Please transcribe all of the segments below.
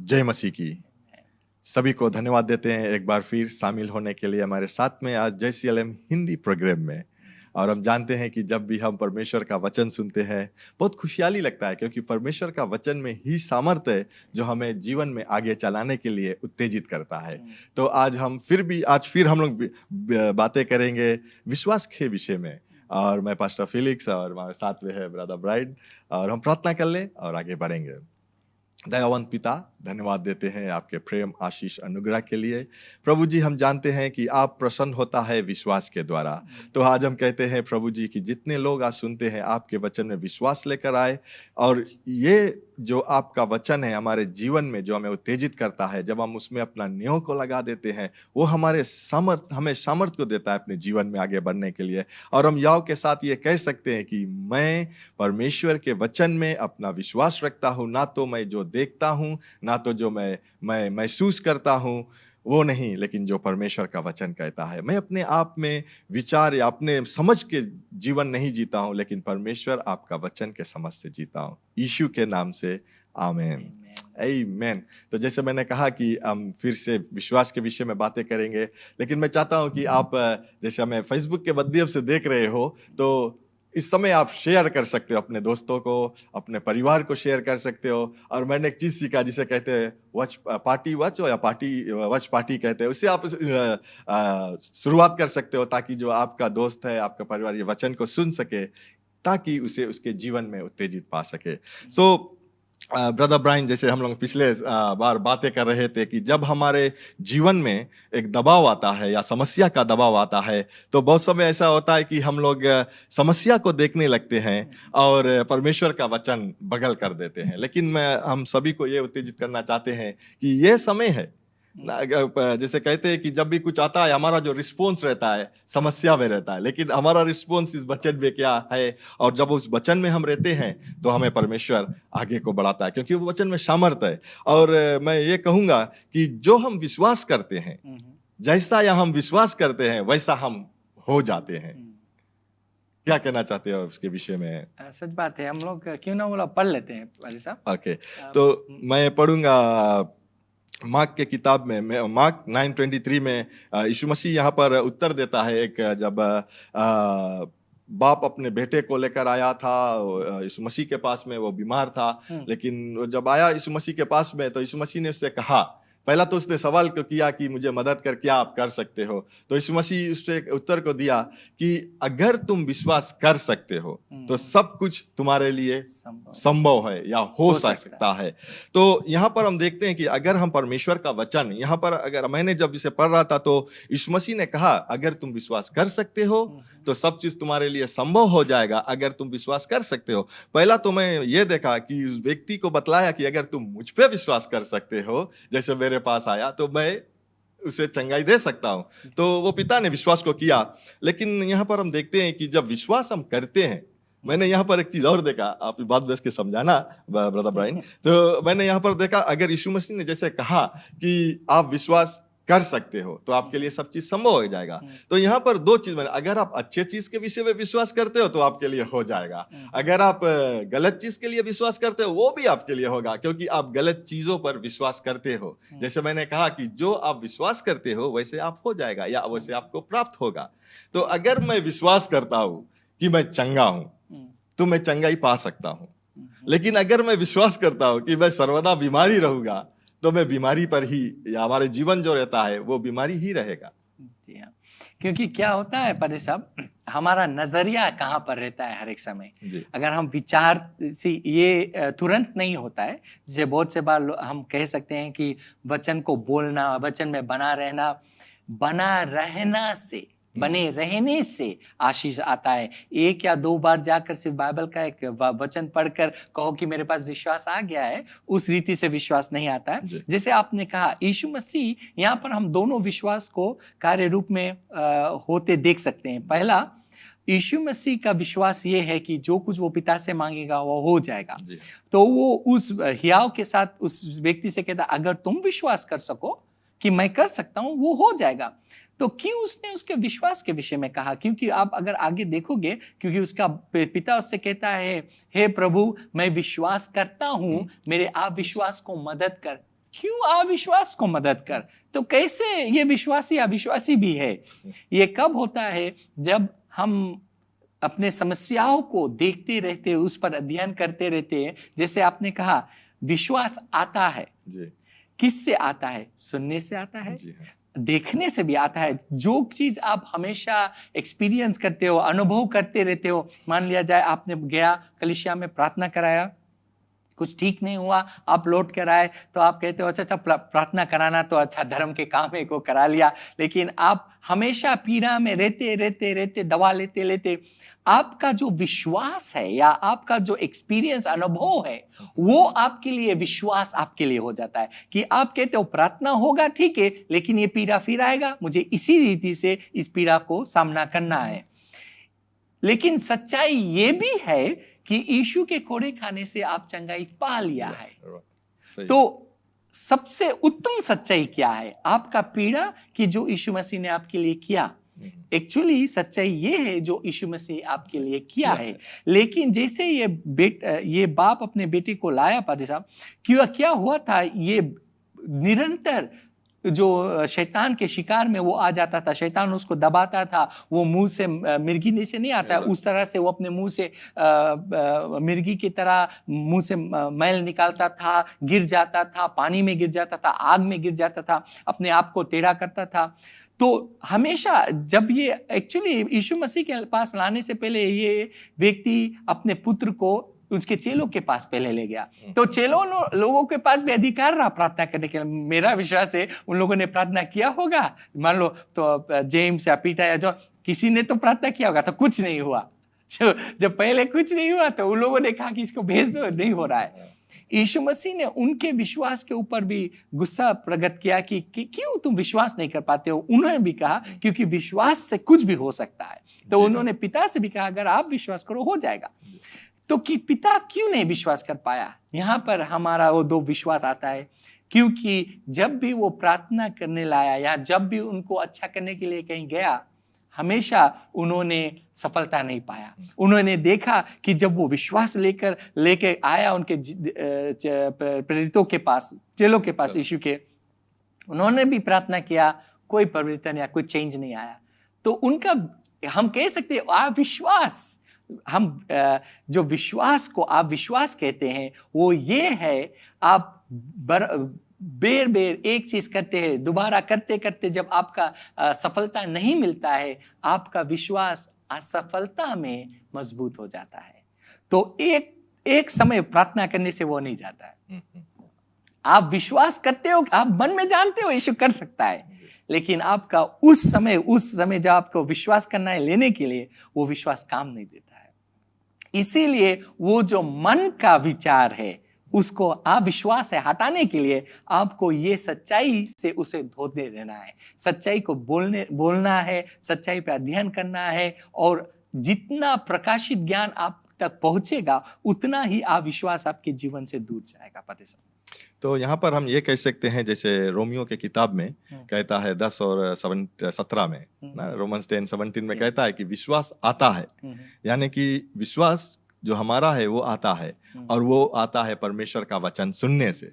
जय मसीह की। सभी को धन्यवाद देते हैं एक बार फिर शामिल होने के लिए हमारे साथ में आज जय सीएलएम हिंदी प्रोग्राम में। और हम जानते हैं कि जब भी हम परमेश्वर का वचन सुनते हैं बहुत खुशहाली लगता है, क्योंकि परमेश्वर का वचन में ही सामर्थ्य है जो हमें जीवन में आगे चलाने के लिए उत्तेजित करता है। तो आज फिर हम लोग बातें करेंगे विश्वास के विषय में। और मैं पास्टर फिलिक्स और हमारे साथ में है ब्रदर ब्राइड, और हम प्रार्थना कर ले और आगे बढ़ेंगे। दयावान पिता, धन्यवाद देते हैं आपके प्रेम आशीष अनुग्रह के लिए। प्रभु जी, हम जानते हैं कि आप प्रसन्न होता है विश्वास के द्वारा। तो आज हम कहते हैं प्रभु जी कि जितने लोग आज सुनते हैं आपके वचन में विश्वास लेकर आए, और ये जो आपका वचन है हमारे जीवन में जो हमें उत्तेजित करता है, जब हम उसमें अपना नियोग को लगा देते हैं, वो हमें सामर्थ को देता है अपने जीवन में आगे बढ़ने के लिए। और हम याव के साथ ये कह सकते हैं कि मैं परमेश्वर के वचन में अपना विश्वास रखता हूँ, ना तो मैं जो देखता हूँ, ना तो जो मैं महसूस करता हूँ वो नहीं, लेकिन जो परमेश्वर का वचन कहता है। मैं अपने आप में विचार या अपने समझ के जीवन नहीं जीता हूँ, लेकिन परमेश्वर आपका वचन के समझ से जीता हूँ। यीशु के नाम से आमीन, आमीन। तो जैसे मैंने कहा कि हम फिर से विश्वास के विषय में बातें करेंगे, लेकिन मैं चाहता हूँ कि आप जैसे हमें फेसबुक के माध्यम से देख रहे हो, तो इस समय आप शेयर कर सकते हो अपने दोस्तों को, अपने परिवार को शेयर कर सकते हो। और मैंने एक चीज़ सीखा जिसे कहते हैं वॉच पार्टी वॉच, या पार्टी वॉच पार्टी कहते हैं, उससे आप शुरुआत कर सकते हो, ताकि जो आपका दोस्त है, आपका परिवार ये वचन को सुन सके, ताकि उसे उसके जीवन में उत्तेजित पा सके। सो ब्रदर ब्राइन, जैसे हम लोग पिछले बार बातें कर रहे थे कि जब हमारे जीवन में एक दबाव आता है या समस्या का दबाव आता है, तो बहुत समय ऐसा होता है कि हम लोग समस्या को देखने लगते हैं और परमेश्वर का वचन बगल कर देते हैं। लेकिन हम सभी को ये उत्तेजित करना चाहते हैं कि ये समय है, जैसे कहते हैं कि जब भी कुछ आता है हमारा जो रिस्पॉन्स रहता है समस्या में रहता है, लेकिन हमारा रिस्पॉन्स इस वचन में क्या है, और जब उस वचन में हम रहते हैं तो हमें परमेश्वर आगे को बढ़ाता है, क्योंकि वो वचन में सामर्थ है। और मैं ये कहूंगा कि जो हम विश्वास करते हैं, जैसा या हम विश्वास करते हैं वैसा हम हो जाते हैं। क्या कहना चाहते हो उसके विषय में? सच बात है, हम लोग क्यों ना बोला पढ़ लेते हैं वाली साहब। ओके, तो मैं पढ़ूंगा मार्क के किताब में, मार्क 9:23 में यीशु मसीह यहाँ पर उत्तर देता है। एक जब बाप अपने बेटे को लेकर आया था यीशु मसीह के पास में, वो बीमार था, लेकिन जब आया यीशु मसीह के पास में, तो यीशु मसीह ने उससे कहा, पहला तो उसने सवाल को किया कि मुझे मदद कर क्या आप कर सकते हो। तो यीशु मसीह उससे उत्तर को दिया कि अगर तुम विश्वास कर सकते हो तो सब कुछ तुम्हारे लिए संभव है या हो सकता है। तो यहाँ पर हम देखते हैं कि अगर हम परमेश्वर का वचन, यहाँ पर अगर मैंने जब इसे पढ़ रहा था तो यीशु मसीह ने कहा अगर तुम विश्वास कर सकते हो तो सब चीज तुम्हारे लिए संभव हो जाएगा, अगर तुम विश्वास कर सकते हो। पहला तो मैं ये देखा कि उस व्यक्ति को बतलाया कि अगर तुम मुझ पे विश्वास कर सकते हो, जैसे मेरे पास आया, तो मैं उसे चंगाई दे सकता हूं। तो वो पिता ने विश्वास को किया। लेकिन यहाँ पर हम देखते हैं कि जब विश्वास हम करते हैं, मैंने यहाँ पर एक चीज और देखा, आप बात बस के समझाना ब्रदर ब्राइन। तो मैंने यहाँ पर देखा, अगर यीशु मसीह ने जैसे कहा कि आप विश्वास कर सकते हो तो आपके लिए सब चीज संभव हो जाएगा। तो यहाँ पर दो चीज, अगर आप अच्छे चीज के विषय में विश्वास करते हो तो आपके लिए हो जाएगा, अगर आप गलत चीज के लिए विश्वास करते हो वो भी आपके लिए होगा, क्योंकि आप गलत चीजों पर विश्वास करते हो। जैसे मैंने कहा कि जो आप विश्वास करते हो वैसे आप हो जाएगा या वैसे आपको प्राप्त होगा। तो अगर मैं विश्वास करता हूं कि मैं चंगा हूं तो मैं चंगाई पा सकता हूं, लेकिन अगर मैं विश्वास करता हूं कि मैं सर्वदा बीमारी रहूंगा तो मैं बीमारी पर ही, या हमारे जीवन जो रहता है वो बीमारी ही रहेगा। जी हाँ, क्योंकि क्या होता है पादरी साहब, हमारा नजरिया कहाँ पर रहता है हर एक समय। अगर हम विचार से, ये तुरंत नहीं होता है। जैसे बहुत से बार हम कह सकते हैं कि वचन को बोलना, वचन में बना रहना से, बने रहने से आशीष आता है। एक या दो बार जाकर सिर्फ बाइबल का एक वचन पढ़कर कहो कि मेरे पास विश्वास आ गया है, उस रीति से विश्वास नहीं आता है। जैसे आपने कहा यीशु मसीह, यहाँ पर हम दोनों विश्वास को कार्य रूप में होते देख सकते हैं। पहला, यीशु मसीह का विश्वास ये है कि जो कुछ वो पिता से मांगेगा वो हो जाएगा। तो वो उस हियाव के साथ उस व्यक्ति से कहता, अगर तुम विश्वास कर सको कि मैं कर सकता हूं, वो हो जाएगा। तो क्यों उसने उसके विश्वास के विषय में कहा? क्योंकि आप अगर आगे देखोगे, क्योंकि उसका पिता उससे कहता है, हे प्रभु मैं विश्वास करता हूं, मेरे अविश्वास को मदद कर। क्यों अविश्वास को मदद कर? तो कैसे ये विश्वासी अविश्वासी भी है? ये कब होता है? जब हम अपने समस्याओं को देखते रहते, उस पर अध्ययन करते रहते हैं। जैसे आपने कहा, विश्वास आता है जी। किससे आता है? सुनने से आता है, देखने से भी आता है। जो चीज आप हमेशा एक्सपीरियंस करते हो, अनुभव करते रहते हो, मान लिया जाए आपने गया कलीसिया में, प्रार्थना कराया, कुछ ठीक नहीं हुआ, आप लौट कर आए, तो आप कहते हो अच्छा प्रार्थना कराना तो अच्छा धर्म के काम है को करा लिया। लेकिन आप हमेशा पीड़ा में रहते रहते रहते, दवा लेते लेते, आपका जो विश्वास है या आपका जो एक्सपीरियंस, अनुभव है, वो आपके लिए विश्वास आपके लिए हो जाता है कि आप कहते हो प्रार्थना होगा ठीक है, लेकिन ये पीड़ा फिर आएगा, मुझे इसी रीति से इस पीड़ा को सामना करना है। लेकिन सच्चाई ये भी है कि यीशु के कोड़े खाने से आप चंगाई पा लिया है। तो सबसे उत्तम सच्चाई क्या है? आपका पीड़ा कि जो यीशु मसीह ने आपके लिए किया। एक्चुअली सच्चाई ये है जो यीशु मसीह आपके लिए किया है। लेकिन जैसे ये बाप अपने बेटे को लाया पादी साहब, क्या हुआ था, ये निरंतर जो शैतान के शिकार में वो आ जाता था, शैतान उसको दबाता था, वो मुंह से मिर्गी से नहीं आता, उस तरह से वो अपने मुंह से मिर्गी की तरह मुंह से मैल निकालता था, गिर जाता था, पानी में गिर जाता था, आग में गिर जाता था, अपने आप को टेढ़ा करता था। तो हमेशा जब ये एक्चुअली यीशु मसीह के पास लाने से पहले ये व्यक्ति अपने पुत्र को उसके चेलों के पास पहले ले गया, तो चेलों लोगों के पास भी अधिकार रहा प्रार्थना करने के लिए। मेरा विश्वास है उन लोगों ने प्रार्थना किया होगा, मान लो तो जेम्स या पीटर या जॉन, किसी ने तो प्रार्थना किया होगा, तो कुछ नहीं हुआ। जब पहले कुछ नहीं हुआ तो उन लोगों ने कहा कि इसको भेज दो, नहीं हो रहा है। यीशु मसीह ने उनके विश्वास के ऊपर भी गुस्सा प्रकट किया कि क्यों तुम विश्वास नहीं कर पाते हो। उन्होंने भी कहा क्योंकि विश्वास से कुछ भी हो सकता है। तो उन्होंने पिता से भी कहा अगर आप विश्वास करो हो जाएगा। तो कि पिता क्यों नहीं विश्वास कर पाया? यहाँ पर हमारा वो दो विश्वास आता है, क्योंकि जब भी वो प्रार्थना करने लाया या जब भी उनको अच्छा करने के लिए कहीं गया, हमेशा उन्होंने सफलता नहीं पाया। उन्होंने देखा कि जब वो विश्वास लेके आया उनके प्रेरितों के पास, चेलों के पास, यीशु के, उन्होंने भी प्रार्थना किया, कोई परिवर्तन या कोई चेंज नहीं आया। तो उनका हम कह सकते हैं अविश्वास, हम जो विश्वास को आप विश्वास कहते हैं वो ये है, आप बेर एक चीज करते हैं, दोबारा करते करते जब आपका सफलता नहीं मिलता है, आपका विश्वास असफलता में मजबूत हो जाता है। तो एक समय प्रार्थना करने से वो नहीं जाता है। आप विश्वास करते हो, आप मन में जानते हो यीशु कर सकता है, लेकिन आपका उस समय जब आपको विश्वास करना है लेने के लिए, वो विश्वास काम नहीं देता है। इसीलिए वो जो मन का विचार है उसको अविश्वास है हटाने के लिए आपको ये सच्चाई से उसे धोते रहना है, सच्चाई को बोलना है, सच्चाई पे अध्ययन करना है, और जितना प्रकाशित ज्ञान आप तक पहुंचेगा उतना ही अविश्वास आपके जीवन से दूर जाएगा। पते साहब, तो यहाँ पर हम ये कह सकते हैं, जैसे रोमियो के किताब में कहता है 10 और 17 में ना, रोमन्स 10:17 में कहता है कि विश्वास आता है, यानी कि विश्वास जो हमारा है वो आता है, और वो आता है परमेश्वर का वचन सुनने से।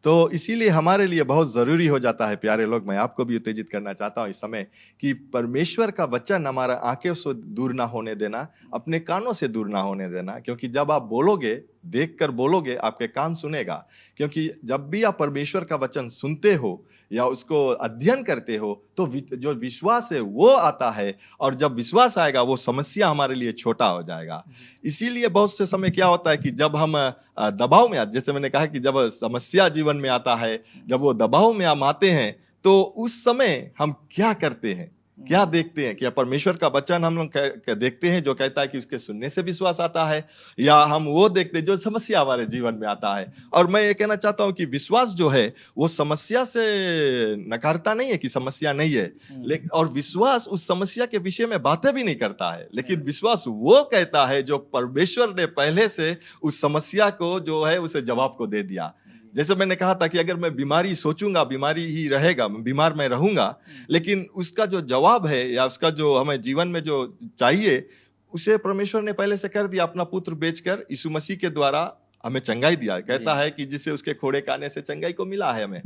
तो इसीलिए हमारे लिए बहुत ज़रूरी हो जाता है, प्यारे लोग, मैं आपको भी उत्तेजित करना चाहता हूँ इस समय, कि परमेश्वर का वचन हमारा आंखें से दूर ना होने देना, अपने कानों से दूर ना होने देना। क्योंकि जब आप बोलोगे, देख कर बोलोगे, आपके कान सुनेगा। क्योंकि जब भी आप परमेश्वर का वचन सुनते हो या उसको अध्ययन करते हो, तो जो विश्वास है वो आता है, और जब विश्वास आएगा वो समस्या हमारे लिए छोटा हो जाएगा। इसीलिए बहुत से समय क्या होता है कि जब हम दबाव में, जैसे मैंने कहा कि जब समस्या जीवन में आता है, जब वो दबाव में हम आते हैं, तो उस समय हम क्या करते हैं, क्या देखते हैं? क्या परमेश्वर का वचन हम लोग देखते हैं जो कहता है कि उसके सुनने से विश्वास आता है, या हम वो देखते हैं जो समस्या हमारे जीवन में आता है? और मैं ये कहना चाहता हूं कि विश्वास जो है वो समस्या से नकारता नहीं है कि समस्या नहीं है, लेकिन और विश्वास उस समस्या के विषय में बातें भी नहीं करता है, लेकिन विश्वास वो कहता है जो परमेश्वर ने पहले से उस समस्या को जो है उसे जवाब को दे दिया। जैसे मैंने कहा था कि अगर मैं बीमारी सोचूंगा, बीमारी ही रहेगा, बीमार मैं रहूंगा, लेकिन उसका जो जवाब है या उसका जो हमें जीवन में जो चाहिए, उसे परमेश्वर ने पहले से कर दिया। अपना पुत्र बेचकर यीशु मसीह के द्वारा हमें चंगाई दिया, कहता है कि जिसे उसके खोड़े खाने से चंगाई को मिला है हमें।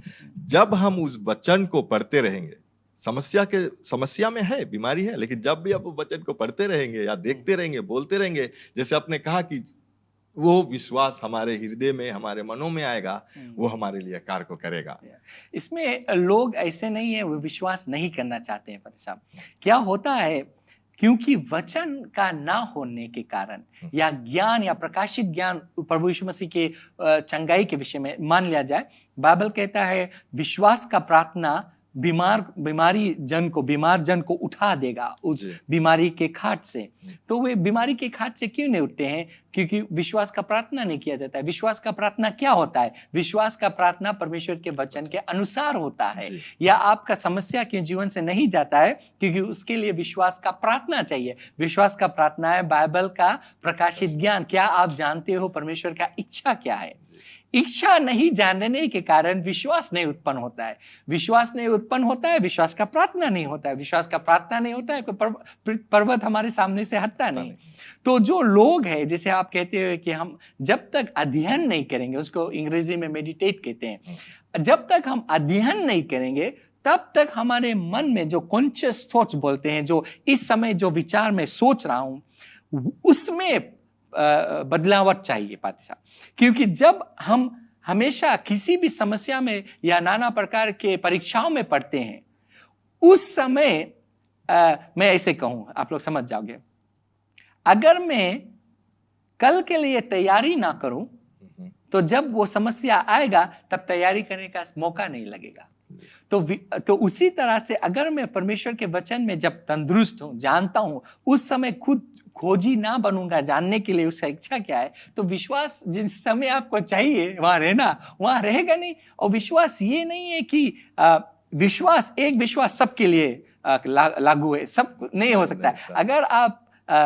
जब हम उस वचन को पढ़ते रहेंगे, समस्या में है, बीमारी है, लेकिन जब भी आप वचन को पढ़ते रहेंगे या देखते रहेंगे, बोलते रहेंगे, जैसे आपने कहा कि वो विश्वास हमारे हृदय में, हमारे मनों में आएगा, वो हमारे लिए कार्य को करेगा। इसमें लोग ऐसे नहीं है वो विश्वास नहीं करना चाहते हैं पादी साहब। क्या होता है, क्योंकि वचन का ना होने के कारण या ज्ञान या प्रकाशित ज्ञान प्रभु यीशु मसीह के चंगाई के विषय में मान लिया जाए, बाइबल कहता है विश्वास का प्रार्थना बीमार जन को उठा देगा उस बीमारी के खाट से। तो वे बीमारी के खाट से क्यों नहीं उठते हैं? क्योंकि विश्वास का प्रार्थना नहीं किया जाता है। विश्वास का प्रार्थना क्या होता है? विश्वास का प्रार्थना परमेश्वर के वचन के अनुसार होता है। या आपका समस्या के जीवन से नहीं जाता है क्योंकि उसके लिए विश्वास का प्रार्थना चाहिए। विश्वास का प्रार्थना है बाइबल का प्रकाशित ज्ञान। क्या आप जानते हो परमेश्वर का इच्छा क्या है? इच्छा नहीं जानने के कारण विश्वास नहीं उत्पन्न होता है। विश्वास नहीं उत्पन्न होता है, विश्वास का प्रार्थना नहीं होता है। विश्वास का प्रार्थना नहीं होता है, पर्वत हमारे सामने से हटता नहीं। तो जो लोग हैं, जैसे आप कहते हो कि हम जब तक अध्ययन नहीं करेंगे, उसको अंग्रेजी में मेडिटेट कहते हैं, जब तक हम अध्ययन नहीं करेंगे तब तक हमारे मन में जो कॉन्शियस थॉट्स बोलते हैं, जो इस समय जो विचार में सोच रहा हूं, उसमें बदलावट चाहिए पाती साहब। क्योंकि जब हम हमेशा किसी भी समस्या में या नाना प्रकार के परीक्षाओं में पढ़ते हैं, उस समय मैं ऐसे कहूं, आप लोग समझ जाओगे, अगर मैं कल के लिए तैयारी ना करूं तो जब वो समस्या आएगा तब तैयारी करने का मौका नहीं लगेगा। तो उसी तरह से अगर मैं परमेश्वर के वचन में जब तंदुरुस्त हूं, जानता हूं, उस समय खुद खोजी ना बनूंगा जानने के लिए उसका इच्छा क्या है, तो विश्वास जिस समय आपको चाहिए वहां रहना, वहां रहेगा नहीं। और विश्वास ये नहीं है कि एक विश्वास सबके लिए लागू है, सब नहीं हो सकता है। अगर आप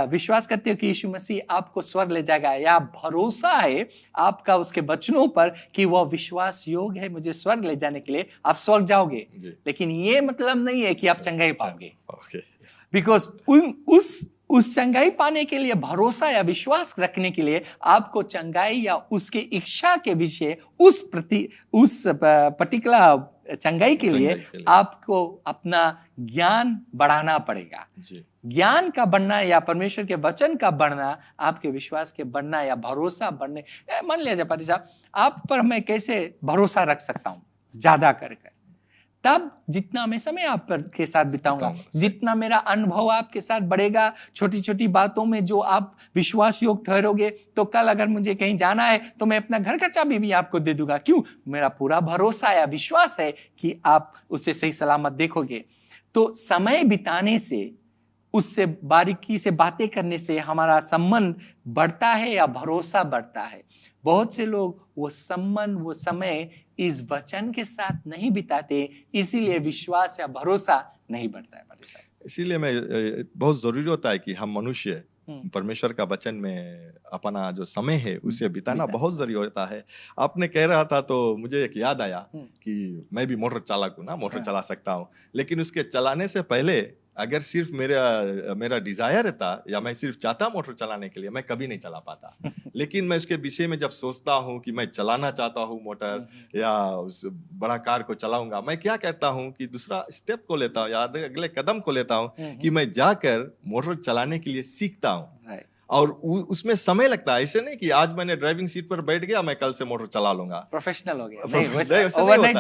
विश्वास करते हो कि यीशु मसीह आपको स्वर्ग ले जाएगा, या भरोसा है आपका उसके वचनों पर कि वह विश्वास योग्य है मुझे स्वर्ग ले जाने के लिए, आप स्वर्ग जाओगे। लेकिन ये मतलब नहीं है कि आप चंगाई पाओगे। बिकॉज उस चंगाई पाने के लिए, भरोसा या विश्वास रखने के लिए, आपको चंगाई या उसके इच्छा के विषय उस पर्टिकुलर चंगाई के लिए आपको अपना ज्ञान बढ़ाना पड़ेगा। ज्ञान का बढ़ना या परमेश्वर के वचन का बढ़ना आपके विश्वास के बढ़ना या भरोसा बढ़ने। मान लिया जाए पाटी साहब, आप पर मैं कैसे भरोसा रख सकता हूं ज्यादा करके? तब जितना मैं समय आप के साथ बिताऊंगा, जितना मेरा अनुभव आपके साथ बढ़ेगा, छोटी छोटी बातों में जो आप विश्वास योग ठहरोगे, तो कल अगर मुझे कहीं जाना है तो मैं अपना घर का चाबी भी आपको दे दूंगा। क्यों? मेरा पूरा भरोसा या विश्वास है कि आप उससे सही सलामत देखोगे। तो समय बिताने से, उससे बारीकी से बातें करने से हमारा संबंध बढ़ता है या भरोसा बढ़ता है। बहुत से लोग वो संबंध, वो समय इस वचन के साथ नहीं बिताते, इसीलिए विश्वास या भरोसा नहीं बढ़ता है। इसीलिए बहुत जरूरी होता है कि हम मनुष्य परमेश्वर का वचन में अपना जो समय है उसे बिताना बहुत जरूरी होता है। आपने कह रहा था तो मुझे एक याद आया कि मैं भी मोटर चालक हूँ ना, मोटर चला सकता हूँ, लेकिन उसके चलाने से पहले अगर सिर्फ मेरा डिजायर था या मैं सिर्फ चाहता मोटर चलाने के लिए, मैं कभी नहीं चला पाता। लेकिन मैं उसके विषय में जब सोचता हूँ कि मैं चलाना चाहता हूँ मोटर या उस बड़ा कार को चलाऊंगा, मैं क्या करता हूँ कि दूसरा स्टेप को लेता हूँ या अगले कदम को लेता हूँ कि मैं जाकर मोटर चलाने के लिए सीखता हूँ। और उसमें समय लगता है। ऐसे नहीं कि आज मैंने ड्राइविंग सीट पर बैठ गया, मैं कल से मोटर चला लूंगा, प्रोफेशनल हो गया। ओवरनाइट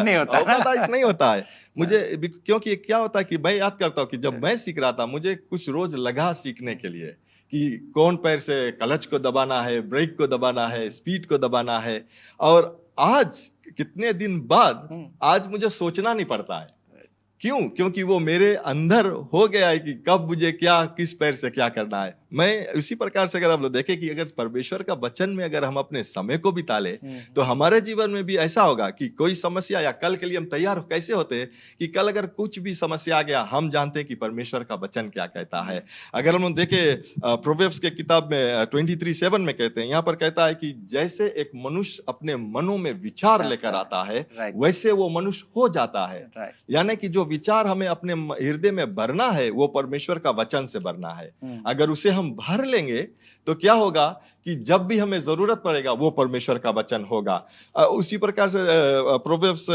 नहीं होता है। मुझे क्योंकि क्या होता है कि मैं याद करता हूँ कि जब मैं सीख रहा था, मुझे कुछ रोज लगा सीखने के लिए कि कौन पैर से क्लच को दबाना है, ब्रेक को दबाना है, स्पीड को दबाना है। और आज कितने दिन बाद आज मुझे सोचना नहीं पड़ता है। क्यों? क्योंकि वो मेरे अंदर हो गया है कि कब मुझे क्या, किस पैर से क्या करना है। मैं उसी प्रकार से अगर आप लोग देखें कि अगर परमेश्वर का वचन में अगर हम अपने समय को बिता ले तो हमारे जीवन में भी ऐसा होगा कि कोई समस्या या कल के लिए हम तैयार कैसे होते हैं कि कल अगर कुछ भी समस्या आ गया, हम जानते हैं कि परमेश्वर का वचन क्या कहता है। अगर हम देखें प्रोवेर्ब्स के किताब में 23:7 में कहते हैं, यहाँ पर कहता है कि जैसे एक मनुष्य अपने मनों में विचार लेकर आता है वैसे वो मनुष्य हो जाता है। यानी कि जो विचार हमें अपने हृदय में भरना है वो परमेश्वर का वचन से भरना है। अगर उसे हम भर लेंगे तो क्या होगा कि जब भी हमें जरूरत पड़ेगा वो परमेश्वर का वचन होगा। उसी प्रकार से प्रोवर्ब्स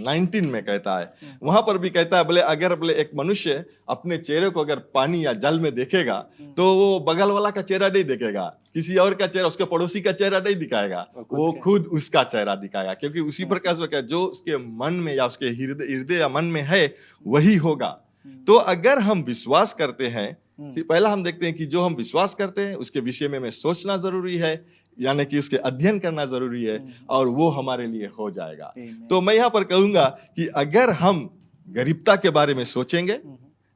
19 में कहता है, वहां पर भी कहता है बोले अगर बोले एक मनुष्य अपने चेहरे को अगर पानी या जल में देखेगा तो वो बगल वाला का चेहरा नहीं देखेगा, किसी और का चेहरा, उसके पड़ोसी का चेहरा नहीं दिखाएगा, वो खुद उसका चेहरा दिखाएगा, क्योंकि उसी प्रकार से जो उसके मन में या उसके हृदय या मन में है वही होगा। तो अगर हम विश्वास करते हैं, पहला हम देखते हैं कि जो हम विश्वास करते हैं उसके विषय में हमें सोचना जरूरी है, यानी कि उसके अध्ययन करना जरूरी है, और वो हमारे लिए हो जाएगा। तो मैं यहाँ पर कहूंगा कि अगर हम गरीबता के बारे में सोचेंगे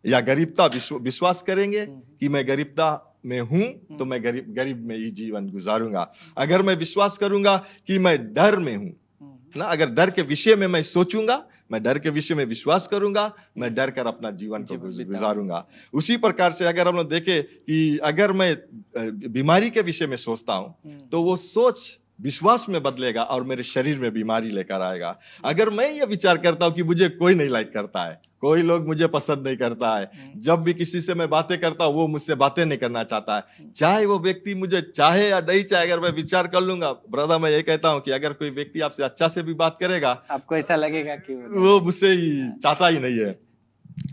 या गरीबता विश्वास करेंगे कि मैं गरीबता में हूं तो मैं गरीब में ही जीवन गुजारूंगा। अगर मैं विश्वास करूंगा कि मैं डर में हूं ना, अगर डर के विषय में मैं सोचूंगा, मैं डर के विषय में विश्वास करूंगा, मैं डर कर अपना जीवन को गुजारूंगा। उसी प्रकार से अगर हम लोग देखें कि अगर मैं बीमारी के विषय में सोचता हूं तो वो सोच विश्वास में बदलेगा और मेरे शरीर में बीमारी लेकर आएगा। अगर मैं ये विचार करता हूं कि मुझे कोई नहीं लाइक करता है, कोई लोग मुझे पसंद नहीं करता है, जब भी किसी से मैं बातें करता हूं वो मुझसे बातें नहीं करना चाहता है, चाहे वो व्यक्ति मुझे चाहे या नहीं चाहे, अगर मैं विचार कर लूंगा, ब्रदर मैं ये कहता हूं कि अगर कोई व्यक्ति आपसे अच्छा से भी बात करेगा आपको ऐसा लगेगा कि वो मुझसे ही चाहता ही नहीं है।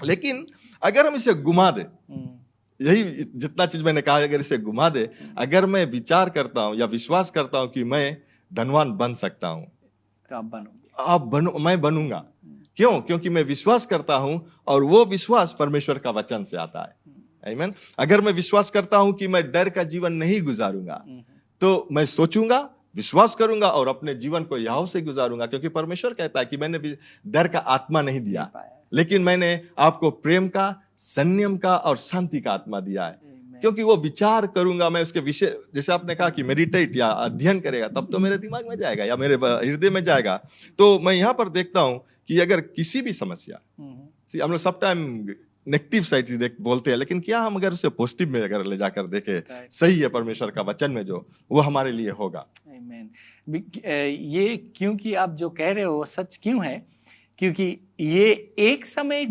लेकिन अगर हम इसे घुमा दे, यही जितना चीज मैंने कहा, अगर इसे घुमा दे, अगर मैं विचार करता हूं या विश्वास करता हूं कि मैं धनवान बन सकता हूं, तो आप बनोगे, मैं बनूंगा। क्यों? क्योंकि मैं विश्वास करता हूं और वो विश्वास परमेश्वर का वचन से आता है। आमीन। अगर मैं विश्वास करता हूं कि मैं डर का जीवन नहीं गुजारूंगा, तो मैं सोचूंगा, विश्वास करूंगा और अपने जीवन को यहोवा से गुजारूंगा, क्योंकि परमेश्वर कहता है कि मैंने डर का आत्मा नहीं दिया, लेकिन मैंने आपको प्रेम का, संयम का और शांति का आत्मा दिया है। क्योंकि वो विचार करूंगा मैं उसके विषय, जैसे आपने कहा कि मेडिटेट या अध्ययन करेगा, तब तो मेरे दिमाग में जाएगा या मेरे हृदय में जाएगा। तो मैं यहाँ पर देखता हूं कि अगर किसी भी समस्या, हम लोग सब टाइम नेगेटिव साइड बोलते हैं, लेकिन क्या हम अगर उसे पॉजिटिव में अगर ले जाकर देखें, सही है परमेश्वर का वचन में जो वो हमारे लिए होगा। ये क्योंकि आप जो कह रहे हो वो सच क्यों है, क्योंकि ये एक समय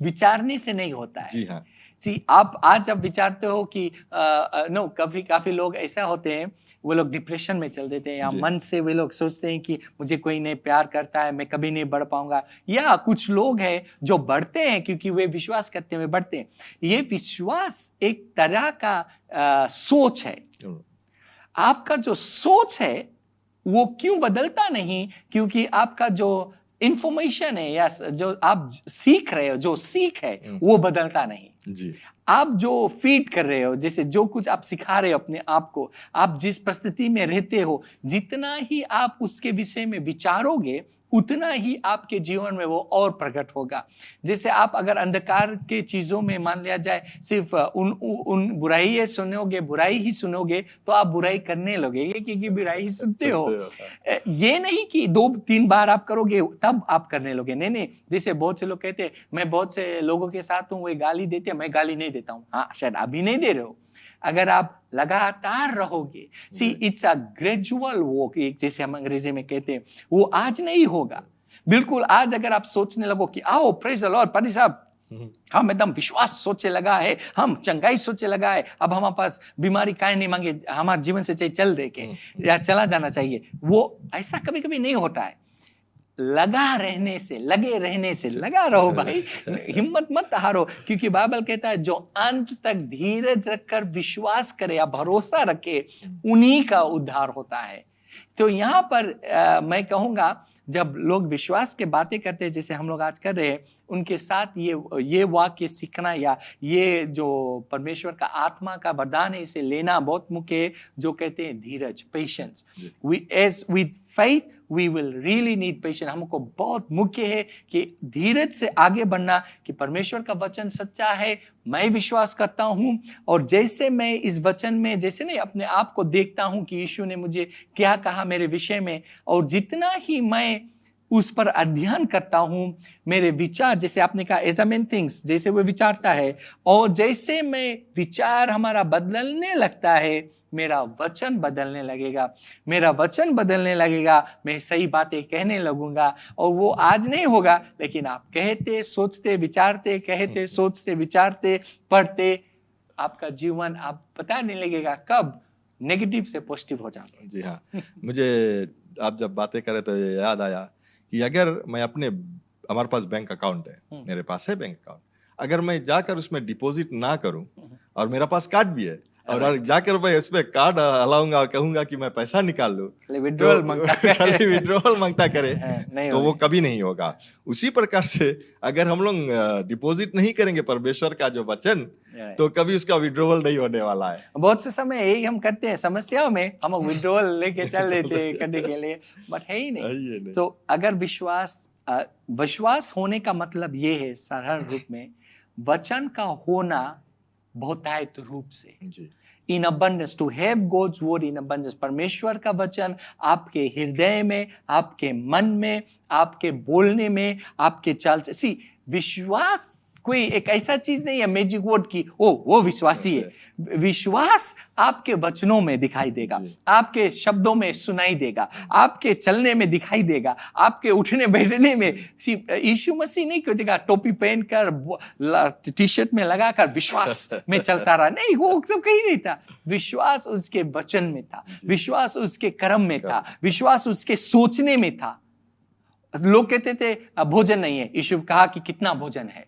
विचारने से नहीं होता है। जी हाँ। आप आज जब विचारते हो कि नो, कभी काफी लोग ऐसा होते हैं, वो लोग डिप्रेशन में चल देते हैं, या मन से वे लोग सोचते हैं कि मुझे कोई नहीं प्यार करता है, मैं कभी नहीं बढ़ पाऊंगा। या कुछ लोग हैं जो बढ़ते हैं क्योंकि वे विश्वास करते हुए बढ़ते हैं। ये विश्वास एक तरह का सोच है। आपका जो सोच है वो क्यों बदलता नहीं? क्योंकि आपका जो इंफॉर्मेशन है या जो आप सीख रहे हो, जो सीख है वो बदलता नहीं जी। आप जो फीड कर रहे हो, जैसे जो कुछ आप सिखा रहे हो अपने आप को, आप जिस परिस्थिति में रहते हो, जितना ही आप उसके विषय में विचारोगे उतना ही आपके जीवन में वो और प्रकट होगा। जैसे आप अगर अंधकार के चीजों में मान लिया जाए सिर्फ उन बुराई सुनोगे, बुराई ही सुनोगे, तो आप बुराई करने लगोगे क्योंकि बुराई ही सुनते हो। ये नहीं कि 2-3 बार आप करोगे तब आप करने लोगे, नहीं। जैसे बहुत से लोग कहते हैं मैं बहुत से लोगों के साथ हूँ, वो गाली देते हैं, मैं गाली नहीं देता हूँ। हाँ, शायद अभी नहीं दे रहे हो। अगर आप लगातार रहोगे, see it's a gradual walk, जैसे हम अंग्रेजी में कहते हैं, वो आज नहीं होगा। बिल्कुल आज अगर आप सोचने लगो कि आओ प्रेज द लॉर्ड, पादी साहब हम एकदम विश्वास सोचे लगा है, हम चंगाई सोचे लगा है, अब हमारे पास बीमारी काहे नहीं मांगे, हमारे जीवन से चाहिए चल दे के या चला जाना चाहिए, वो ऐसा कभी कभी नहीं होता है। लगा रहने से, लगे रहने से, लगा रहो भाई, हिम्मत मत हारो, क्योंकि बाइबल कहता है जो अंत तक धीरज रखकर विश्वास करे या भरोसा रखे उन्हीं का उद्धार होता है। तो यहाँ पर मैं कहूँगा जब लोग विश्वास के बातें करते हैं जैसे हम लोग आज कर रहे हैं, उनके साथ ये वाक्य सीखना या ये जो परमेश्वर का आत्मा का वरदान है इसे लेना बहुत मुख्य है, जो कहते हैं धीरज, patience. As with faith we will really need patience. हमको बहुत मुख्य है कि धीरज से आगे बढ़ना, कि परमेश्वर का वचन सच्चा है, मैं विश्वास करता हूं, और जैसे मैं इस वचन में जैसे नहीं अपने आप को देखता हूं कि यीशु ने मुझे क्या कहा मेरे विषय में, और जितना ही मैं उस पर अध्ययन करता हूं, मेरे विचार, जैसे आपने कहा एग्जामिन थिंग्स, जैसे वो विचारता है, और जैसे मैं विचार हमारा बदलने लगता है, मेरा वचन बदलने लगेगा। मेरा वचन बदलने लगेगा, मैं सही बातें कहने लगूंगा। और वो आज नहीं होगा, लेकिन आप कहते, सोचते, विचारते, कहते, सोचते, विचारते, पढ़ते, आपका जीवन आप पता नहीं लगेगा कब नेगेटिव से पॉजिटिव हो जाता। जी हाँ, मुझे आप जब बातें करे तो ये याद आया कि अगर मैं हमारे पास बैंक अकाउंट है, मेरे पास है बैंक अकाउंट, अगर मैं जाकर उसमें डिपॉजिट ना करूं और मेरा पास कार्ड भी है और जाकर मैं उसमें कार्ड हलाऊंगा और कहूंगा कि मैं पैसा निकाल लूं, विड्रॉल खाली विड्रॉल मांगता करे तो वो कभी नहीं होगा। उसी प्रकार से अगर हम लोग डिपॉजिट नहीं करेंगे परमेश्वर का जो वचन, तो कभी उसका विड्रॉल नहीं होने वाला है। बहुत से समय यही हम करते हैं, समस्याओं में हम विड्रॉल लेके चल लेते हैं करने के लिए, बट है ही नहीं। तो अगर विश्वास होने का मतलब ये है सरल रूप में, वचन का होना बहुतायत रूप से, in abundance, to have God's word in abundance. परमेश्वर का वचन आपके हृदय में, आपके मन में, आपके बोलने में, आपके चाल से। विश्वास कोई एक ऐसा चीज नहीं है मैजिक वर्ड की वो विश्वासी है। विश्वास आपके वचनों में दिखाई देगा, आपके शब्दों में सुनाई देगा, आपके चलने में दिखाई देगा, आपके उठने बैठने में। यीशु मसीह नहीं कोई जगह टोपी पहनकर टी शर्ट में लगाकर विश्वास में चलता रहा, नहीं, वो सब कहीं नहीं था। विश्वास उसके वचन में था, विश्वास उसके कर्म में था, विश्वास उसके सोचने में था। लोग कहते थे भोजन नहीं है, यीशु कहा कि कितना भोजन है।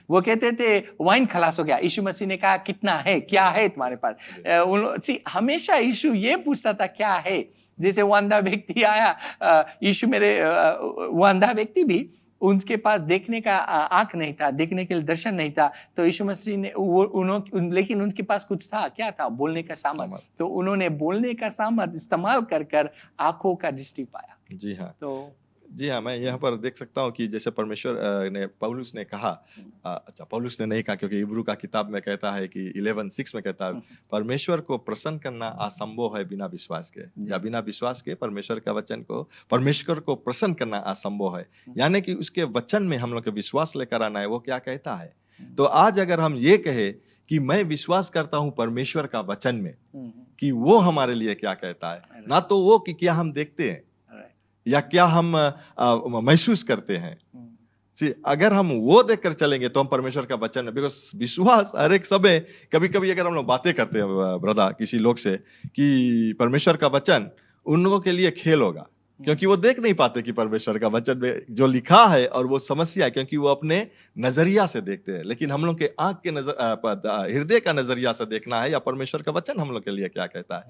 वो कहते थे वाइन खलास हो गया, यीशु मसीह ने कहा कितना है, क्या है तुम्हारे पास। हमेशा यीशु ये पूछता था क्या है। जैसे वो अंधा व्यक्ति आया, यीशु वो अंधा व्यक्ति भी, उनके पास देखने का आंख नहीं था, देखने के लिए दर्शन नहीं था, तो यीशु मसीह ने लेकिन उनके पास कुछ था, क्या था? बोलने का सामर्थ। तो उन्होंने बोलने का सामर्थ इस्तेमाल कर आंखों का दृष्टि पाया। जी हाँ, जी हाँ, मैं यहाँ पर देख सकता हूँ कि जैसे परमेश्वर ने, पौलुस ने कहा, पौलुस ने नहीं कहा क्योंकि इब्रू का किताब में कहता है कि 11:6 में कहता है, परमेश्वर को प्रसन्न करना असंभव है बिना विश्वास के, या बिना विश्वास के परमेश्वर को प्रसन्न करना असंभव है। यानी कि उसके वचन में हम लोग के विश्वास लेकर आना है। वो क्या कहता है? तो आज अगर हम ये कहे कि मैं विश्वास करता हूँ परमेश्वर का वचन में कि वो हमारे लिए क्या कहता है, ना तो वो कि क्या हम देखते हैं या क्या हम महसूस करते हैं। अगर हम वो देखकर चलेंगे तो हम परमेश्वर का वचन है। बिकॉज विश्वास हर एक समय, कभी कभी अगर हम लोग बातें करते हैं ब्रदर किसी लोग से कि परमेश्वर का वचन, उन लोगों के लिए खेल होगा, क्योंकि वो देख नहीं पाते कि परमेश्वर का वचन में जो लिखा है, और वो समस्या है क्योंकि वो अपने नजरिया से देखते हैं। लेकिन हम लोग के आंख के हृदय का नजरिया से देखना है या परमेश्वर का वचन हम लोग के लिए क्या कहता है।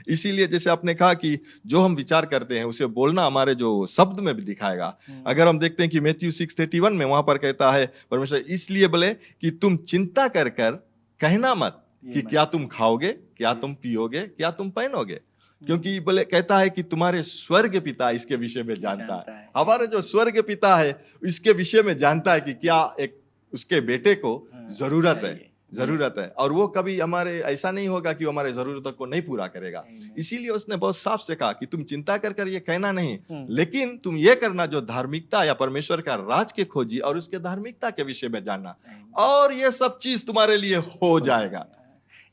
इसीलिए जैसे आपने कहा कि जो हम विचार करते हैं उसे बोलना हमारे जो शब्द में भी दिखाएगा। अगर हम देखते हैं कि मैथ्यू 6:31 में वहां पर कहता है परमेश्वर, इसलिए बोले कि तुम चिंता कर कहना मत कि क्या तुम खाओगे, क्या तुम पियोगे, क्या तुम पहनोगे, क्योंकि बोले कहता है कि तुम्हारे स्वर्ग पिता इसके विषय में जानता है। हमारे जो स्वर्ग पिता है इसके विषय में जानता है कि क्या एक उसके बेटे को जरूरत है, और वो कभी हमारे ऐसा नहीं होगा कि वो हमारे जरूरतों को नहीं पूरा करेगा। इसीलिए उसने बहुत साफ से कहा कि तुम चिंता कर ये कहना नहीं, लेकिन तुम ये करना जो धार्मिकता या परमेश्वर का राज के खोजी और उसके धार्मिकता के विषय में जानना, और ये सब चीज तुम्हारे लिए हो जाएगा।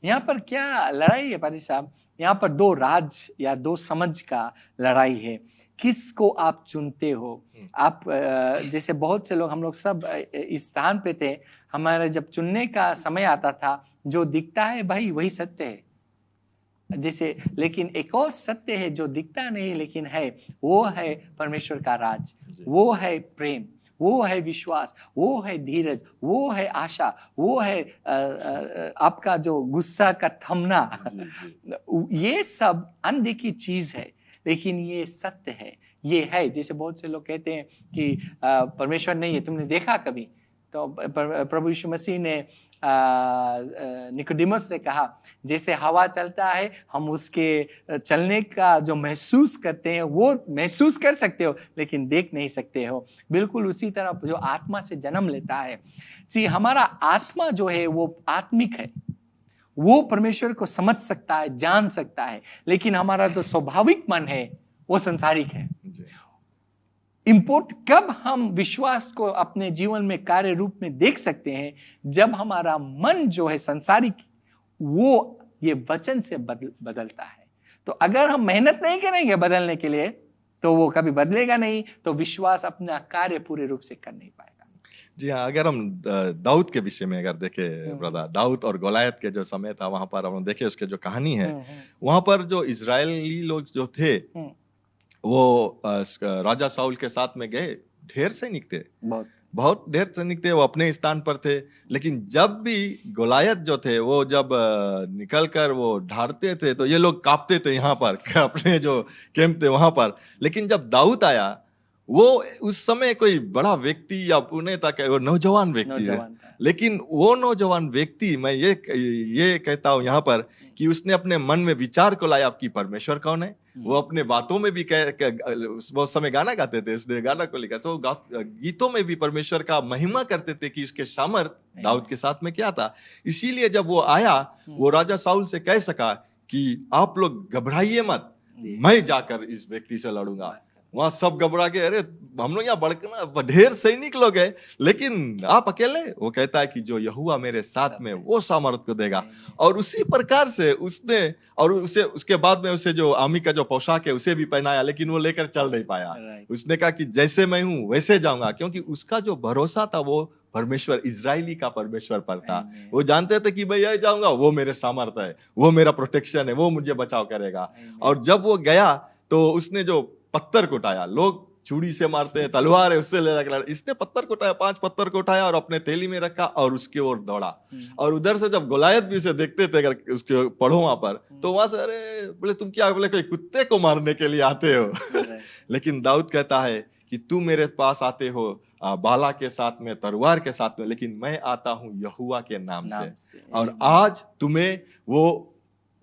यहाँ पर क्या लड़ाई है पादी साहब? यहाँ पर दो राज या दो समझ का लड़ाई है। किसको आप चुनते हो? आप जैसे बहुत से लोग, हम लोग सब इस स्थान पे थे, हमारे जब चुनने का समय आता था, जो दिखता है भाई वही सत्य है। जैसे, लेकिन एक और सत्य है जो दिखता नहीं लेकिन है, वो है परमेश्वर का राज, वो है प्रेम, वो है विश्वास, वो है धीरज, वो है आशा, वो है आपका जो गुस्सा का थमना। ये सब अनदेखी चीज है, लेकिन ये सत्य है, ये है। जैसे बहुत से लोग कहते हैं कि परमेश्वर नहीं है, तुमने देखा कभी? तो प्रभु यीशु मसीह ने निकोदेमुस से कहा, जैसे हवा चलता है, हम उसके चलने का जो महसूस करते हैं वो महसूस कर सकते हो, लेकिन देख नहीं सकते हो। बिल्कुल उसी तरह जो आत्मा से जन्म लेता है, हमारा आत्मा जो है वो आत्मिक है, वो परमेश्वर को समझ सकता है, जान सकता है, लेकिन हमारा जो स्वाभाविक मन है वो संसारिक है। इंपोर्ट कब हम विश्वास को अपने जीवन में कार्य रूप में देख सकते हैं, जब हमारा मन जो है संसारिक वो ये वचन से बदलता है। तो अगर हम मेहनत नहीं करेंगे बदलने के लिए तो वो कभी बदलेगा नहीं, तो विश्वास अपना कार्य पूरे रूप से कर नहीं पाएगा। जी हाँ, अगर हम दाऊद के विषय में अगर देखें ब्रदर, दाऊद और गोलायत के जो समय था वहां पर हम देखें उसके जो कहानी है, वहां पर जो इजरायली लोग जो थे वो राजा शाऊल के साथ में गए, ढेर सैनिक थे, बहुत ढेर सैनिक थे, वो अपने स्थान पर थे। लेकिन जब भी गोलायत जो थे वो जब निकल कर वो ढारते थे तो ये लोग कांपते थे यहाँ पर अपने जो कैंप थे वहां पर। लेकिन जब दाऊद आया, वो उस समय कोई बड़ा व्यक्ति या पुणे था, वो नौजवान व्यक्ति है, लेकिन वो नौजवान व्यक्ति, मैं ये कहता हूँ यहाँ पर कि उसने अपने मन में विचार को लाया कि परमेश्वर कौन है। वो अपने बातों में भी वो समय गाना गाते थे, उसने गाना को लिखा, तो गीतों में भी परमेश्वर का महिमा करते थे कि उसके सामर्थ दाऊद के साथ में क्या था। इसीलिए जब वो आया, वो राजा शाऊल से कह सका कि आप लोग घबराइए मत, मैं जाकर इस व्यक्ति से लड़ूंगा। वहां सब घबरा गए, अरे हम लोग यहाँ बड़कना ढेर सैनिक लोग हैं, लेकिन आप अकेले। वो कहता है कि जो यहोवा मेरे साथ में वो सामर्थ को देगा। और उसी प्रकार से उसने, और उसे उसके बाद में उसे जो आर्मी का जो पोशाक है उसे भी पहनाया, लेकिन वो लेकर चल नहीं पाया। उसने कहा कि जैसे मैं हूं वैसे जाऊंगा, क्योंकि उसका जो भरोसा था वो परमेश्वर, इजरायली का परमेश्वर पर था। वो जानते थे कि भाई जाऊंगा, वो मेरे सामर्थ है, वो मेरा प्रोटेक्शन है, वो मुझे बचाव करेगा। और जब वो गया तो उसने जो पत्थर को उठाया, लोग छुरी से मारते हैं, तलवार है उससे ले जाकर, इसने पत्थर को उठाया, 5 पत्थर को उठाया और अपने थैली में रखा और उसकी ओर दौड़ा। और उधर से जब गोलायत भी उसे देखते थे, अगर उसके पढ़ो वहां पर, तो वहां से अरे बोले तुम क्या, बोले कोई कुत्ते को मारने के लिए आते हो। लेकिन दाऊद कहता है कि तू मेरे पास आते हो बाला के साथ में, तलवार के साथ में, लेकिन मैं आता हूं यहोवा के नाम से। और आज तुम्हें वो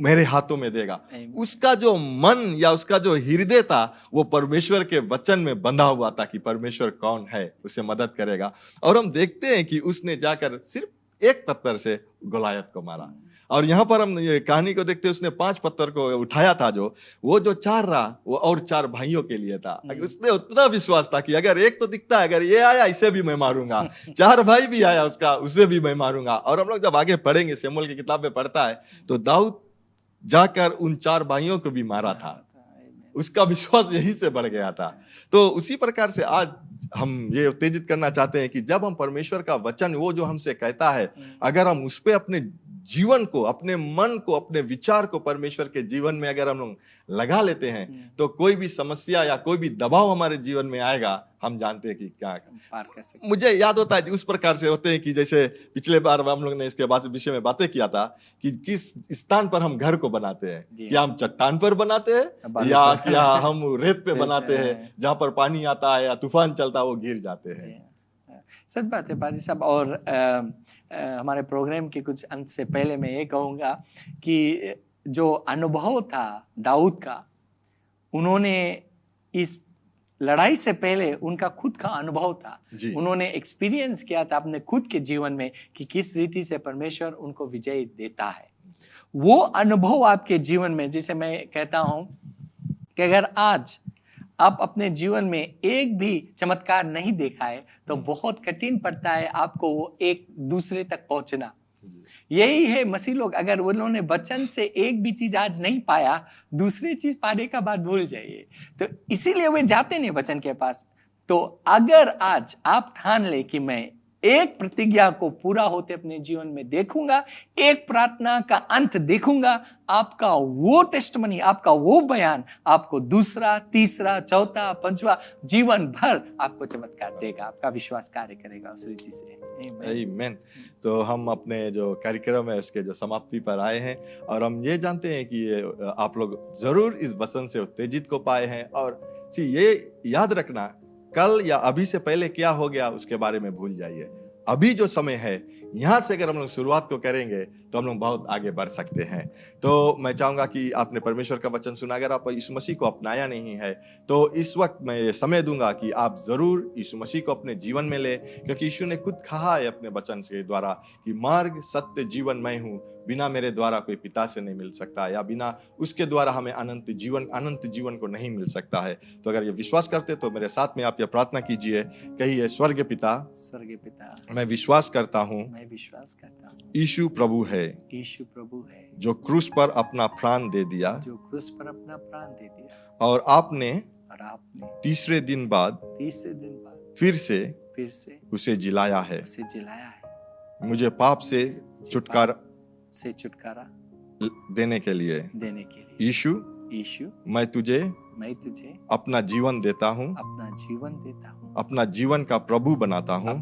मेरे हाथों में देगा। उसका जो मन या उसका जो हृदय था वो परमेश्वर के वचन में बंधा हुआ था कि परमेश्वर कौन है, उसे मदद करेगा। और हम देखते हैं कि उसने जाकर सिर्फ एक पत्थर से गोलायत को मारा। और यहाँ पर हम ये कहानी को देखते हैं, उसने 5 पत्थर को उठाया था, वो जो 4 रहा वो और 4 भाइयों के लिए था। उसने उतना विश्वास था कि अगर एक तो दिखता है, अगर ये आया इसे भी मैं मारूंगा, 4 भाई भी आया उसका, उसे भी मैं मारूंगा। और हम लोग जब आगे पढ़ेंगे, शमूएल की किताब में पढ़ता है, तो दाऊद जाकर उन 4 भाइयों को भी मारा था। उसका विश्वास यही से बढ़ गया था। तो उसी प्रकार से आज हम ये उत्तेजित करना चाहते हैं कि जब हम परमेश्वर का वचन, वो जो हमसे कहता है, अगर हम उस पे अपने जीवन को, अपने मन को, अपने विचार को परमेश्वर के जीवन में अगर हम लोग लगा लेते हैं, तो कोई भी समस्या या कोई भी दबाव हमारे जीवन में आएगा, हम जानते हैं कि क्या पार कर सकते। मुझे याद होता है उस प्रकार से होते हैं कि जैसे पिछले बार हम लोग ने इसके बाद विषय में बातें किया था कि किस स्थान पर हम घर को बनाते हैं, क्या हम चट्टान पर बनाते हैं या हम रेत पे बनाते हैं, जहां पर पानी आता है या तूफान चलता है वो गिर जाते हैं। सच बात है पादी साहब। और हमारे प्रोग्राम के कुछ अंत से पहले मैं ये कहूँगा कि जो अनुभव था दाऊद का, उन्होंने इस लड़ाई से पहले उनका खुद का अनुभव था, उन्होंने एक्सपीरियंस किया था अपने खुद के जीवन में कि किस रीति से परमेश्वर उनको विजय देता है। वो अनुभव आपके जीवन में, जिसे मैं कहता हूँ कि अगर आज आप अपने जीवन में एक भी चमत्कार नहीं देखा है तो बहुत कठिन पड़ता है आपको वो एक दूसरे तक पहुंचना। यही है मसीह लोग, अगर उन्होंने वचन से एक भी चीज आज नहीं पाया, दूसरी चीज पाने का बात भूल जाइए। तो इसीलिए वे जाते नहीं वचन के पास। तो अगर आज आप ठान ले कि मैं एक प्रतिज्ञा को पूरा होते अपने जीवन में देखूंगा, एक प्रार्थना का अंत देखूंगा, आपका वो टेस्टमनी, आपका वो बयान आपको दूसरा, तीसरा, चौथा, पांचवा जीवन भर आपको चमत्कार देगा, आपका विश्वास कार्य करेगा उस रीति से। आमीन। तो हम अपने जो कार्यक्रम है उसके जो समाप्ति पर आए हैं, और हम ये जानते हैं कि आप लोग जरूर इस वचन से उत्तेजित को पाए हैं। और ये याद रखना, कल या अभी से पहले क्या हो गया उसके बारे में भूल जाइए। अभी जो समय है यहाँ से अगर हम लोग शुरुआत को करेंगे तो हम लोग बहुत आगे बढ़ सकते हैं। तो मैं चाहूँगा कि आपने परमेश्वर का वचन सुना, अगर आप यीशु मसीह को अपनाया नहीं है तो इस वक्त मैं ये समय दूंगा कि आप ज़रूर यीशु मसीह को अपने जीवन में ले, क्योंकि यीशु ने खुद कहा है अपने वचन के द्वारा कि मार्ग सत्य जीवन मैं हूँ, बिना मेरे द्वारा कोई पिता से नहीं मिल सकता, या बिना उसके द्वारा हमें अनंत जीवन को नहीं मिल सकता है। तो अगर ये विश्वास करते तो मेरे साथ में आप ये प्रार्थना कीजिए, कहिए, स्वर्गीय पिता, मैं विश्वास करता हूँ यीशु प्रभु है, यीशु प्रभु है जो क्रूस पर अपना प्राण दे दिया, और आपने तीसरे दिन बाद फिर से उसे जिलाया है। मुझे पाप से छुटकारा देने के लिए यीशु मैं तुझे अपना जीवन देता हूँ, अपना जीवन का प्रभु बनाता हूँ।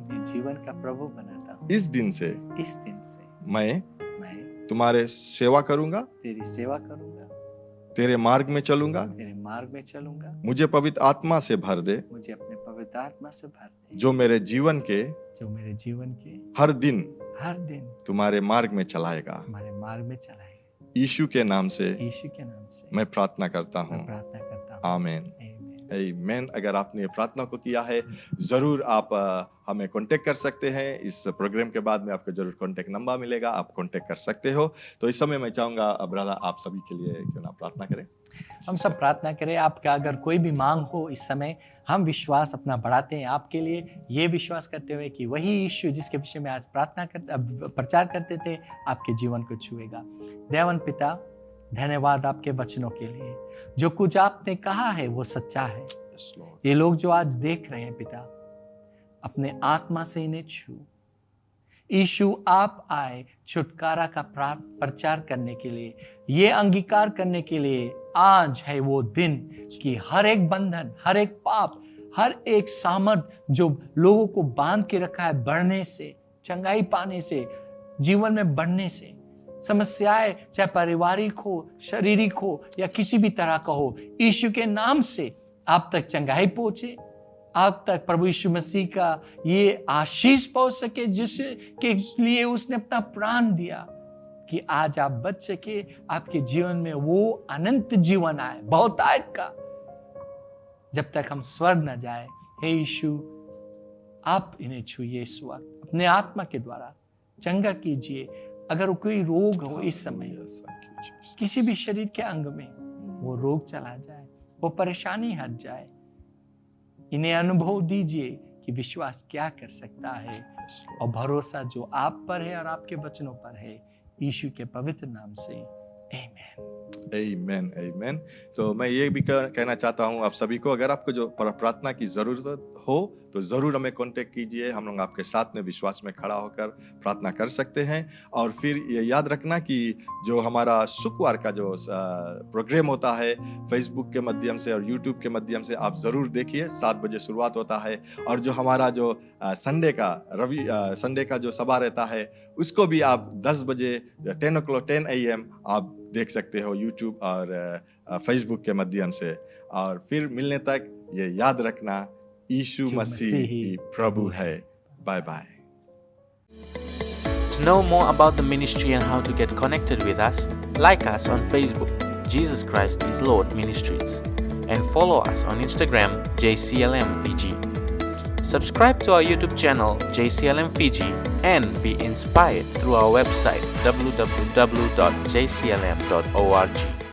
इस दिन से मैं तुम्हारे सेवा करूंगा, तेरे मार्ग में चलूंगा। मुझे पवित्र आत्मा से भर दे, जो मेरे जीवन के हर दिन तुम्हारे मार्ग में चलाएगा। यीशु के नाम से मैं प्रार्थना करता हूँ। आमीन, आमीन। अगर आपने ये प्रार्थना को किया है, जरूर आप हमें कांटेक्ट कर सकते हैं। इस प्रोग्राम के बाद में आपको जरूर कांटेक्ट नंबर मिलेगा, आप कांटेक्ट कर सकते हो। तो इस समय मैं चाहूंगा ब्रदर आप सभी के लिए क्यों ना प्रार्थना करें। हम सब प्रार्थना करें। आपका अगर कोई भी मांग हो इस समय, हम विश्वास अपना बढ़ाते हैं आपके लिए, ये विश्वास करते हुए कि वही यीशु जिसके विषय में आज प्रचार करते थे आपके जीवन को छुएगा। दयावान पिता, धन्यवाद आपके वचनों के लिए। जो कुछ आपने कहा है वो सच्चा है। ये लोग जो आज देख रहे हैं पिता, अपने आत्मा से इन्हें छू। यीशु आप आए छुटकारा का प्रचार करने के लिए, ये अंगीकार करने के लिए आज है वो दिन कि हर एक बंधन, हर एक पाप, हर एक सामर्थ जो लोगों को बांध के रखा है बढ़ने से, चंगाई पाने से, जीवन में बढ़ने से, समस्याएं चाहे पारिवारिक हो, शारीरिक हो या किसी भी तरह का हो, यीशु के नाम से आप तक चंगाई पहुंचे, आप तक प्रभु यीशु मसीह का ये आशीष पहुंच सके जिसके लिए उसने अपना प्राण दिया, कि आज आप बच सके, आपके जीवन में वो अनंत जीवन आए, बहुतायत का, जब तक हम स्वर्ग न जाए। हे यीशु, आप इन्हें छूइए इस वक्त, अपने आत्मा के द्वारा चंगा कीजिए। अगर कोई रोग हो इस समय, किसी भी शरीर के अंग में, वो रोग चला जाए, वो परेशानी हट जाए। इन्हें अनुभव दीजिए कि विश्वास क्या कर सकता है, और भरोसा जो आप पर है और आपके वचनों पर है, यीशु के पवित्र नाम से। आमीन, आमीन, आमीन। तो मैं ये भी कहना चाहता हूँ आप सभी को, अगर आपको जो प्रार्थना की जरूरत हो तो जरूर हमें कांटेक्ट कीजिए। हम लोग आपके साथ में विश्वास में खड़ा होकर प्रार्थना कर सकते हैं। और फिर ये याद रखना कि जो हमारा शुक्रवार का जो प्रोग्राम होता है फेसबुक के माध्यम से और यूट्यूब के माध्यम से, आप ज़रूर देखिए। 7 बजे शुरुआत होता है। और जो हमारा जो संडे का जो सभा रहता है, उसको भी आप 10 बजे 10 AM आप देख सकते हो यूट्यूब और फेसबुक के माध्यम से। और फिर मिलने तक ये याद रखना, यीशु मसीह ही प्रभु है। Bye bye. To know more about the ministry and how to get connected with us, like us on Facebook, Jesus Christ is Lord Ministries, and follow us on Instagram, JCLM Fiji. Subscribe to our YouTube channel, JCLM Fiji, and be inspired through our website, www.jclm.org.